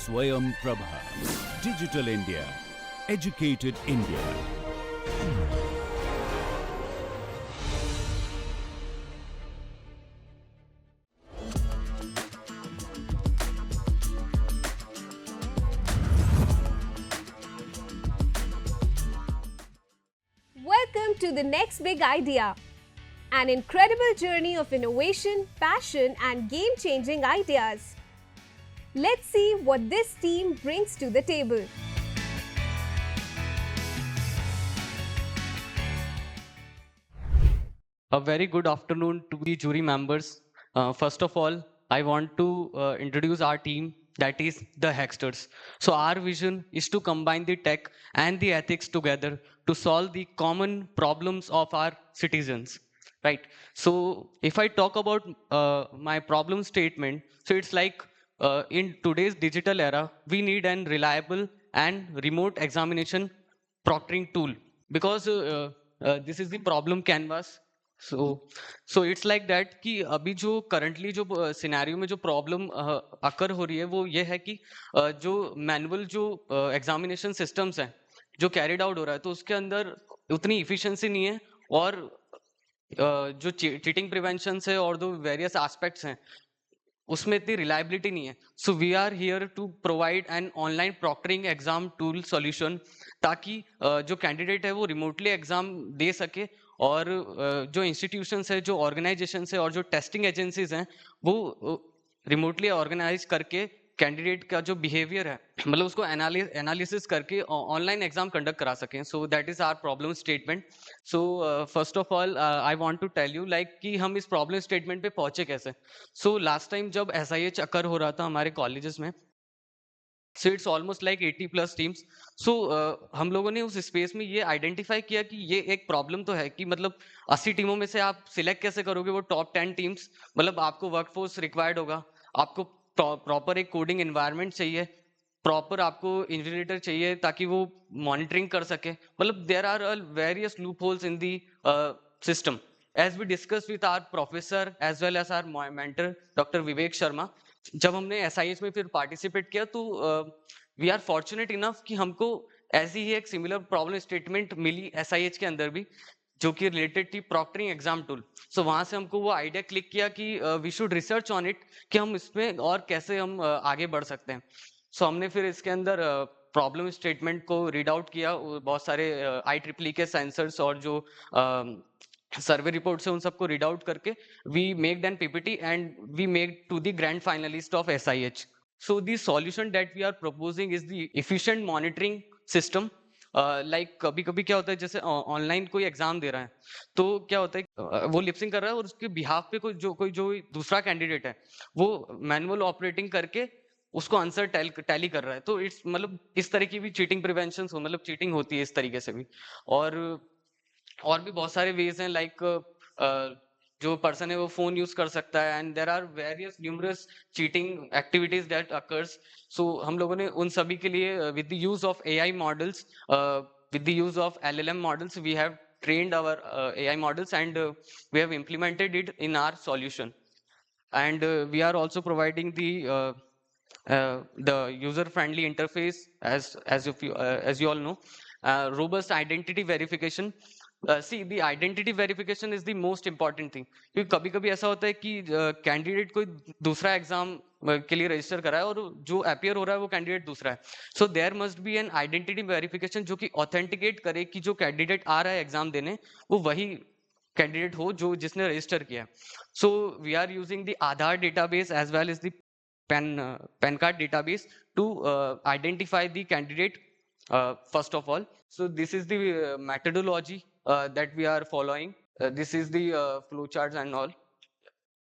Swayam Prabha. Digital India. Educated India. Welcome to the next big idea. An incredible journey of innovation, passion, and game-changing ideas. Let's see what this team brings to the table. A very good afternoon to the jury members. First of all, I want to introduce our team, that is the Hacksters. So our vision is to combine the tech and the ethics together to solve the common problems of our citizens. Right. So if I talk about my problem statement, so it's like in today's digital era, we need an reliable and remote examination proctoring tool because this is the problem canvas. So it's like that कि अभी जो currently जो scenario में जो problem अकर हो रही है वो ये है कि जो मैनुअल जो एग्जामिनेशन सिस्टम्स हैं जो कैरिड आउट हो रहा है तो उसके अंदर उतनी इफिशिएंसी नहीं है और जो चीटिंग प्रिवेंशन है और जो वेरियस एस्पेक्ट्स हैं उसमें इतनी रिलायबिलिटी नहीं है so we are here to provide an online proctoring exam tool solution ताकि जो कैंडिडेट है वो रिमोटली एग्जाम दे सके और जो इंस्टीट्यूशंस है जो ऑर्गेनाइजेशंस है और जो टेस्टिंग एजेंसीज हैं वो रिमोटली ऑर्गेनाइज करके कैंडिडेट का जो बिहेवियर है मतलब उसको एनालिसिस करके ऑनलाइन एग्जाम कंडक्ट करा सकें so that is our problem statement so first of all I want to tell you like कि हम इस प्रॉब्लम स्टेटमेंट पे पहुंचे कैसे सो लास्ट टाइम जब SIH अकर हो रहा था हमारे कॉलेजेस में so it's almost like 80 plus teams so हम लोगों ने उस स्पेस में ये आइडेंटिफाई किया कि ये एक प्रॉब्लम तो है कि मतलब 80 टीमों में से आप सिलेक्ट कैसे करोगे वो टॉप 10 टीम्स मतलब आपको वर्कफोर्स रिक्वायर्ड होगा आपको प्रॉपर एक कोडिंग एनवायरनमेंट चाहिए प्रॉपर आपको इन्विजिलेटर चाहिए ताकि वो मॉनिटरिंग कर सके मतलब there are various loopholes in the system as we discuss with our professor as well as our mentor doctor Vivek Sharma जब हमने SIH में फिर पार्टिसिपेट किया तो वी आर फॉर्चुनेट इनफ कि हमको ऐसी ही एक सिमिलर प्रॉब्लम स्टेटमेंट मिली SIH के अंदर भी जो कि रिलेटेड थी प्रॉक्टरिंग एग्जाम टूल सो वहां से हमको वो आइडिया क्लिक किया कि we should research on it कि हम इसमें और कैसे हम आगे बढ़ सकते हैं सो हमने फिर इसके अंदर प्रॉब्लम स्टेटमेंट को रीड आउट किया बहुत सारे IEEE के सेंसर्स और जो सर्वे रिपोर्ट से उन सबको रीड आउट करके we make then PPT and we make to the grand finalist of SIH so the solution that we are proposing is the efficient monitoring system like कभी कभी क्या होता है जैसे ऑनलाइन कोई एग्जाम दे रहा है तो क्या होता है वो लिपसिंग कर रहा है और उसके बिहाफ पे कोई जो दूसरा कैंडिडेट है वो मैनुअल ऑपरेटिंग करके उसको आंसर टैली कर रहा है तो इट्स मतलब इस तरह की भी चीटिंग प्रिवेंशन हो मतलब चीटिंग होती है इस तरीके से भी और भी बहुत सारे वेज हैं लाइक जो पर्सन है वो फोन यूज कर सकता है and there are various numerous cheating activities that occurs so हम लोगों ने उन सभी के लिए with the use of AI models with the use of LLM models we have trained our AI models and we have implemented it in our solution and we are also providing the user friendly interface as you all know robust identity verification see the identity verification is the most important thing क्योंकि कभी कभी ऐसा होता है कि candidate कोई दूसरा exam के लिए रजिस्टर करा है और जो अपियर हो रहा है वो कैंडिडेट दूसरा है so there must be an identity verification जो कि ऑथेंटिकेट करे कि जो कैंडिडेट आ रहा है एग्जाम देने वो वही कैंडिडेट हो जो जिसने रजिस्टर किया है so we are using the Aadhaar database as well as the PAN card database to identify the candidate first of all so this is the methodology that we are following this is the flow charts and all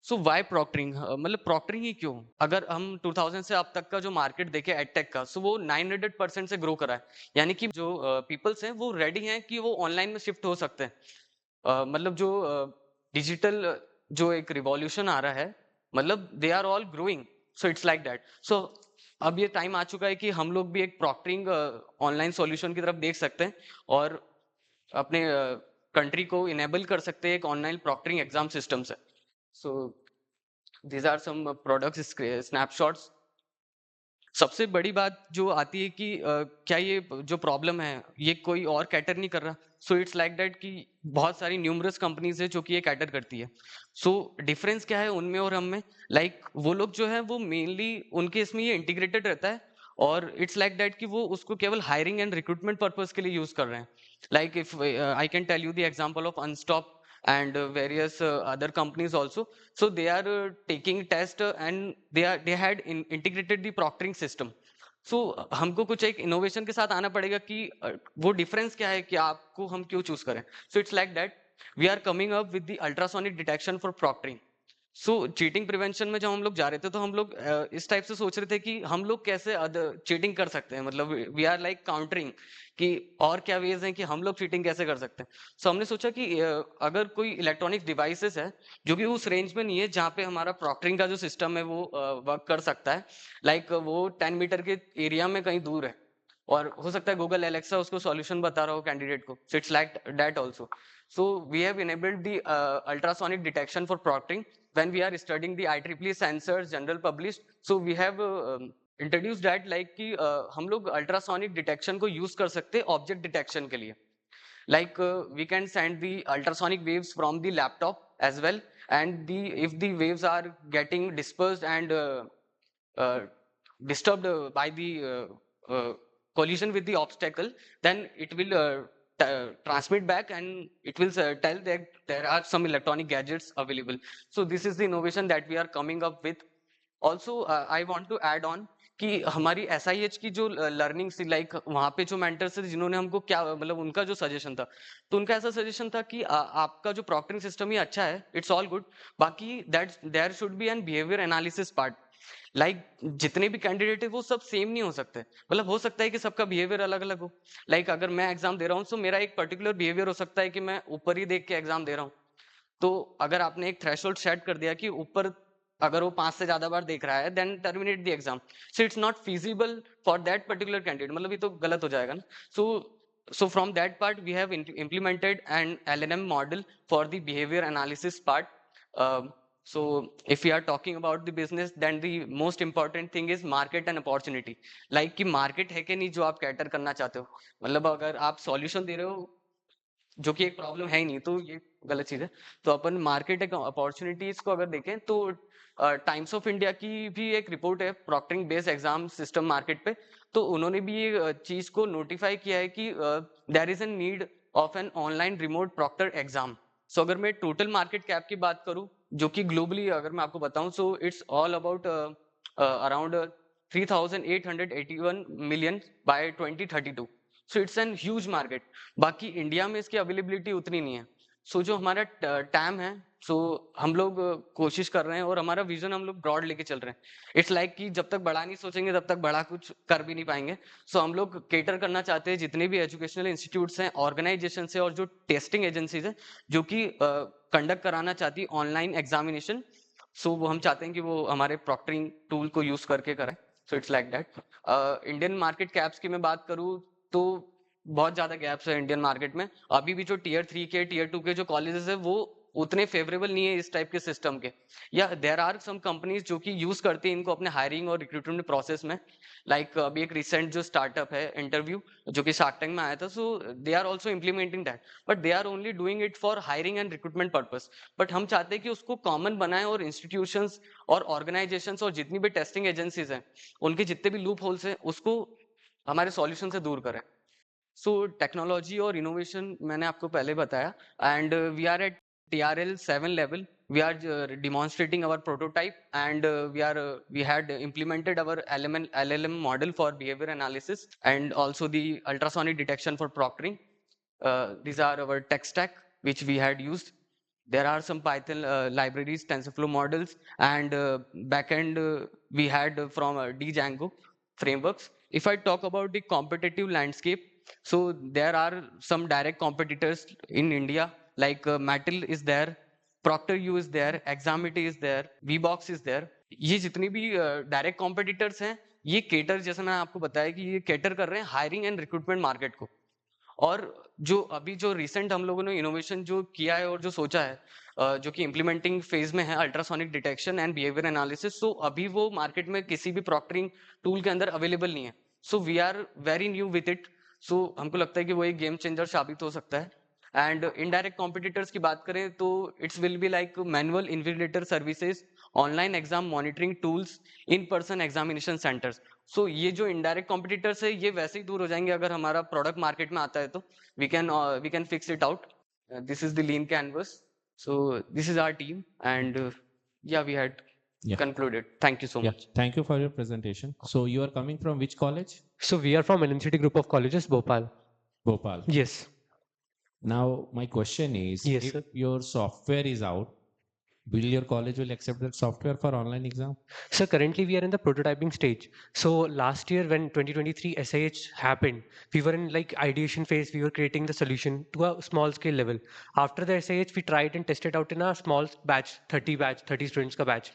so why proctoring मतलब proctoring ही क्यों अगर हम 2000 से अब तक का जो मार्केट देखें एडटेक का सो वो 900% से ग्रो करा है यानी कि जो पीपल्स हैं वो रेडी हैं कि वो ऑनलाइन में शिफ्ट हो सकते हैं मतलब जो डिजिटल जो एक रिवॉल्यूशन आ रहा है मतलब they are all growing so it's like that so अब ये टाइम आ चुका है कि हम लोग भी एक प्रॉक्टरिंग ऑनलाइन सॉल्यूशन की तरफ देख सकते हैं और अपने कंट्री को इनेबल कर सकते हैं एक ऑनलाइन प्रॉक्टरिंग एग्जाम सिस्टम से So these are some products snapshots. सबसे बड़ी बात जो आती है कि क्या ये जो प्रॉब्लम है ये कोई और कैटर नहीं कर रहा। सो इट्स लाइक दैट कि बहुत सारी न्यूमरस कंपनीज है जो कि ये कैटर करती है। सो डिफरेंस क्या है उनमें और हम में? लाइक वो लोग जो है वो मेनली उनके इसमें ये इंटीग्रेटेड रहता है, और इट्स लाइक दैट कि वो उसको केवल हायरिंग एंड रिक्रूटमेंट पर्पस के लिए यूज कर रहे हैं। Like if I can tell you the example of Unstop and various other companies also. So they are taking test and they had integrated the proctoring system. So हमको कुछ एक innovation के साथ आना पड़ेगा कि वो डिफरेंस क्या है कि आपको हम क्यों चूज करें। So it's like that we are coming up with the ultrasonic detection for proctoring. So cheating prevention में जब हम लोग जा रहे थे तो हम लोग इस टाइप से सोच रहे थे कि हम लोग कैसे चीटिंग कर सकते हैं, मतलब वी आर लाइक काउंटरिंग कि और क्या वेज हैं कि हम लोग चीटिंग कैसे कर सकते हैं। सो हमने सोचा कि अगर कोई इलेक्ट्रॉनिक डिवाइसेस है जो कि उस रेंज में नहीं है जहाँ पे हमारा प्रॉक्टरिंग का जो सिस्टम है वो वर्क कर सकता है, लाइक वो 10 मीटर के एरिया में कहीं दूर है, और हो सकता है गूगल एलेक्सा उसको सॉल्यूशन बता रहा हो कैंडिडेट को। सो it's like that also. So we have enabled the ultrasonic detection for proctoring when we are studying the IEEE sensors general published. So we have introduced that like कि हम लोग ultrasonic detection को use कर सकते हैं object detection के लिए। Like we can send the ultrasonic waves from the laptop as well, and if the waves are getting dispersed and uh, disturbed by the collision with the obstacle, then it will transmit back and it will tell that there are some electronic gadgets available. So this is the innovation that we are coming up with. Also I want to add on कि हमारी SIH की जो learning थी, like वहाँ पे जो mentors थे जिन्होंने हमको क्या मतलब उनका जो सजेशन था, तो उनका ऐसा सजेशन था कि आपका जो प्रॉक्टरिंग सिस्टम ही अच्छा है, इट्स ऑल गुड, बाकी that there should be an behaviour analysis part. Like जितने भी कैंडिडेट है वो सब सेम नहीं हो सकते, मतलब हो सकता है कि सबका बिहेवियर अलग अलग हो। लाइक अगर मैं एग्जाम दे रहा हूँ तो मेरा एक पर्टिकुलर बिहेवियर हो सकता है कि मैं ऊपर ही देख के एग्जाम दे रहा हूँ। तो अगर आपने एक थ्रेशोल्ड सेट कर दिया कि ऊपर अगर वो 5 से ज्यादा बार देख रहा है then terminate the exam, so it's not feasible for that particular candidate, मतलब ये तो गलत हो जाएगा ना। so from that part we have implemented an LLM model for the behavior analysis part. So if we are talking about the business, then the most important thing is market and opportunity. Like कि market है कि नहीं जो आप cater करना चाहते हो, मतलब अगर आप सॉल्यूशन दे रहे हो जो कि एक प्रॉब्लम है ही नहीं तो ये गलत चीज है। तो अपन मार्केट अपॉर्चुनिटीज को अगर देखें तो टाइम्स ऑफ इंडिया की भी एक रिपोर्ट है proctoring based exam system market पे, तो उन्होंने भी ये चीज को नोटिफाई किया है कि there is an need of an online remote proctor exam. So अगर मैं टोटल मार्केट कैप की बात करूं जो कि ग्लोबली अगर मैं आपको बताऊं, so it's all about around 3,881 million bye 2032। So it's an huge market. बाकी इंडिया में इसकी अवेलेबिलिटी उतनी नहीं है। सो जो हमारा टैम है, सो हम लोग कोशिश कर रहे हैं और हमारा विजन हम लोग ब्रॉड लेके चल रहे हैं। इट्स लाइक कि जब तक बड़ा नहीं सोचेंगे तब तक बड़ा कुछ कर भी नहीं पाएंगे। सो हम लोग केटर करना चाहते हैं जितने भी एजुकेशनल इंस्टीट्यूट्स हैं, ऑर्गेनाइजेशन है और जो टेस्टिंग एजेंसीज हैं जो कि कंडक्ट कराना चाहती है ऑनलाइन एग्जामिनेशन। सो वो हम चाहते हैं कि वो हमारे प्रॉक्टरिंग टूल को यूज करके करें। So it's like that. Indian market caps की मैं बात करूँ तो बहुत ज्यादा गैप्स है इंडियन मार्केट में। अभी भी जो टीयर 3 के टीयर 2 के जो कॉलेजेस है वो उतने फेवरेबल नहीं है इस टाइप के सिस्टम के, या देयर आर सम कंपनीज जो कि यूज करती हैं इनको अपने हायरिंग और रिक्रूटमेंट प्रोसेस में। लाइक अभी एक रिसेंट जो स्टार्टअप है इंटरव्यू जो कि शार्क टैंक में आया था, so they are also implementing that, but they are only doing it for hiring and recruitment purpose. But हम चाहते हैं कि उसको कॉमन बनाएं और इंस्टीट्यूशंस और ऑर्गेनाइजेशंस और जितनी भी टेस्टिंग एजेंसीज हैं उनके जितने भी लूप होल्स हैं उसको हमारे सॉल्यूशन से दूर करें। सो टेक्नोलॉजी और इनोवेशन मैंने आपको पहले बताया, and we are at TRL 7 level. We are demonstrating our prototype, and we had implemented our LLM model for behavior analysis and also the ultrasonic detection for proctoring. These are our tech stack which we had used. There are some Python libraries, TensorFlow models, and backend we had from Django frameworks. If I talk about the competitive landscape, so there are some direct competitors in India, like Mattel is there, ProctorU is there, Examity is there, VBox is there. ये जितनी भी direct competitors हैं ये cater, जैसे मैं आपको बताया कि ये केटर कर रहे हैं हायरिंग एंड रिक्रूटमेंट मार्केट को। और जो अभी जो रिसेंट हम लोगों ने इनोवेशन जो किया है और जो सोचा है जो कि इम्प्लीमेंटिंग फेज में है, ultrasonic detection and behaviour analysis, so अभी वो मार्केट में किसी भी प्रॉक्टरिंग टूल के अंदर अवेलेबल नहीं है। So we are very new with it. So हमको लगता है कि वो एक गेम चेंजर साबित हो सकता है। एंड इनडायरेक्ट कॉम्पिटिटर्स की बात करें तो it's will be like manual invigilator services, online exam monitoring tools, in person examination centres. So ये जो इनडायरेक्ट कॉम्पिटिटर्स है ये वैसे ही दूर हो जाएंगे अगर हमारा प्रोडक्ट मार्केट में आता है तो we can fix it out. This is the lean canvas. So this is our team, and yeah, we had Yeah. concluded. Thank you so Yeah, much. thank you for your presentation. So you are coming from which college? So we are from NCT Group of Colleges, Bhopal. Bhopal. Yes. Now my question is, Yes, if sir. your software is out, will your college will accept that software for online exam? So currently we are in the prototyping stage. So last year when 2023 SIH happened, we were in like ideation phase. We were creating the solution to a small scale level. After the SIH, we tried and tested out in a small batch, 30 students ka batch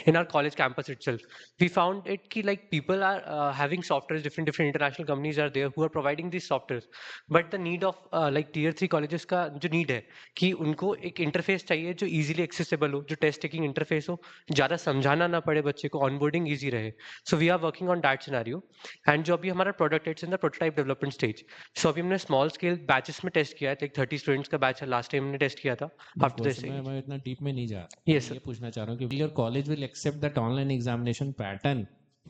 in our college campus itself. We found it ki like people are having softwares, different international companies are there who are providing these softwares. But the need of like tier 3 colleges का जो need है कि उनको एक interface चाहिए जो easily accessible हो, जो टेस्ट टेकिंग इंटरफेस हो, ज़्यादा समझाना ना पड़े बच्चे को, ऑनबोर्डिंग ईजी रहे. So we are working on that scenario. And जो अभी हमारा प्रोडक्ट है it's in the prototype development stage. So अभी हमने स्मॉल स्केल बैचेस में टेस्ट किया है, लाइक 30 स्टूडेंट्स का बैच है, लास्ट टाइम हमने टेस्ट किया था. आफ्टर दिस मैं इतना डीप में नहीं जा रहा. Yes, मैं sir. ये पूछना चाह रहा हूँ कि your college will accept that online examination pattern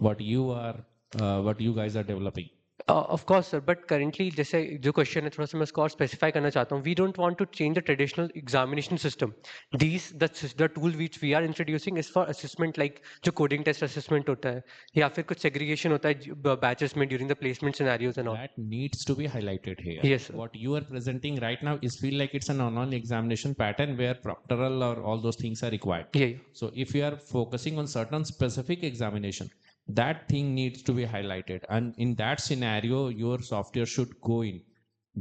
what you guys are developing? Of course sir, but currently जैसे जो क्वेश्चन है थोड़ा सा मैं उसको और स्पेसिफाई करना चाहता हूँ. We don't want to change the traditional examination system. The tool which we are introducing is for assessment, like जो कोडिंग टेस्ट असेसमेंट होता है या फिर कुछ सेग्रीगेशन होता है बैचेस में during the placement scenarios and all. That needs to be highlighted here. Yes, sir. What you are presenting right now is feel like it's an online examination pattern where proctoral or all those things are required. Yeah. So if you are focusing on certain specific examination, that thing needs to be highlighted, and in that scenario your software should go in,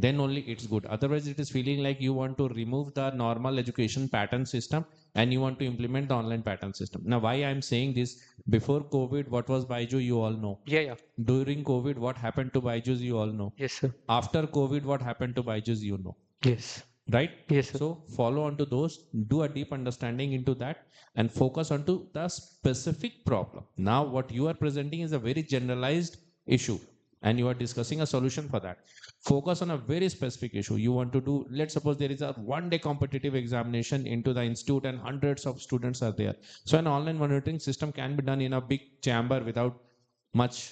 then only it's good. Otherwise it is feeling like you want to remove the normal education pattern system and you want to implement the online pattern system. Now why I'm saying this, before COVID what was Byju, you all know. Yeah. During COVID what happened to Byju's, you all know. Yes, sir. After COVID what happened to Byju's, you know, Yes. right? Yes, sir. So follow on to those, do a deep understanding into that, and focus on to the specific problem. Now what you are presenting is a very generalized issue and you are discussing a solution for that. Focus on a very specific issue. You want to do, let's suppose there is a one-day competitive examination into the institute and hundreds of students are there. So an online monitoring system can be done in a big chamber without much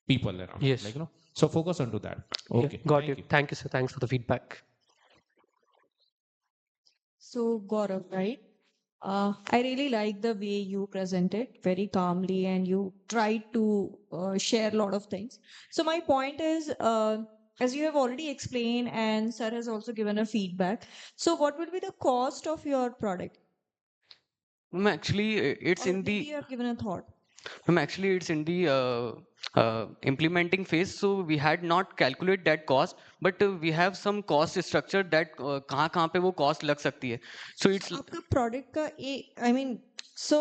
people around. Yes. Like, so focus on to that. Okay. Yeah, got Thank it. Thank you, sir. Thanks for the feedback. So, Gaurav, right? I really like the way you presented very calmly and you tried to share a lot of things. So, my point is, as you have already explained, and sir has also given a feedback. So, what will be the cost of your product? Actually, it's Or in maybe the you have given a thought. actually it's in the implementing phase, so we had not calculate that cost, but we have some cost structure that कहाँ पे वो cost लग सकती है. So it's आपका product का I mean, so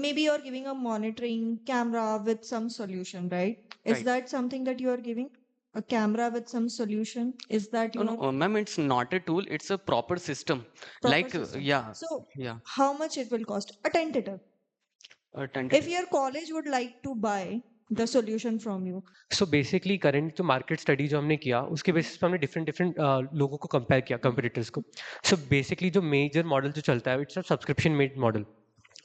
maybe you're giving a monitoring camera with some solution, right? Is Right. that something that you are giving? A camera with some solution? Is that you no, ma'am, it's not a tool, it's a proper system. proper Like system? yeah, So yeah. how much it will cost? A tentative. Tentative. If your college would like to buy the solution from you, so basically current जो market study जो हमने किया उसके basis पे हमने different लोगों को compare किया, कंपटीटर्स को. सो बेसिकली जो मेजर मॉडल जो चलता है it's a subscription made model.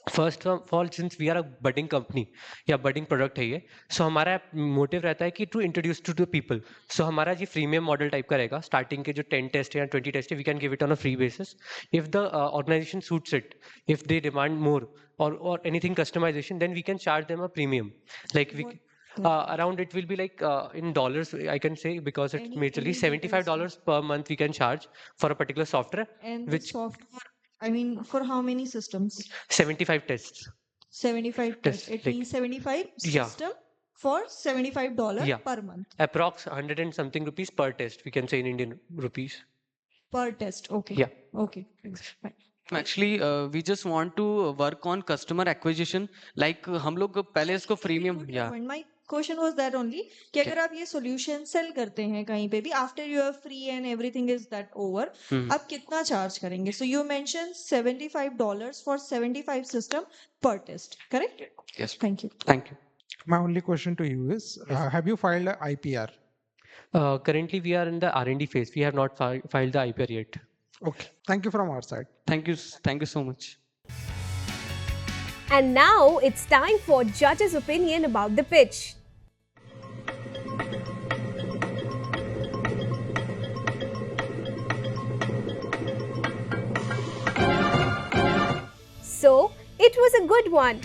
First of all, since we are a budding company या बडिंग प्रोडक्ट है ये, सो हमारा मोटिव रहता है कि to introduce to the people. So हमारा ये फ्रीमियम मॉडल टाइप का रहेगा. स्टार्टिंग के जो 10 टेस्ट है या 20 टेस्ट है we can give it on a free basis. If the organisation suits it, if they demand more or anything customization, then we can charge them a premium. Like we around it will be like in dollars I can say, because it's majorly any $75 per month we can charge for a particular software, and which the software, I mean, for how many systems? 75 tests. 75 Yes, tests. It like- means 75 Yeah. system for $75 Yeah. per month. Approx 100 and something rupees per test, we can say in Indian rupees. Per test. Okay. Yeah. Okay. Fine. Actually we just want to work on customer acquisition, like हम लोग पहले इसको Very freemium good yeah. point. My question was that only कि अगर आप ये solution cell करते हैं कहीं पे भी after you are free and everything is that over, आप कितना चार्ज करेंगे? So you mention $75 for 75 system per test, correct? Yes. Thank you. Thank you. My only question to you is, have you filed a IPR? Currently, we are in the R&D phase. We have not filed the IPR yet. Okay, thank you from our side. Thank you. Thank you so much. And now it's time for judges' opinion about the pitch. So, it was a good one.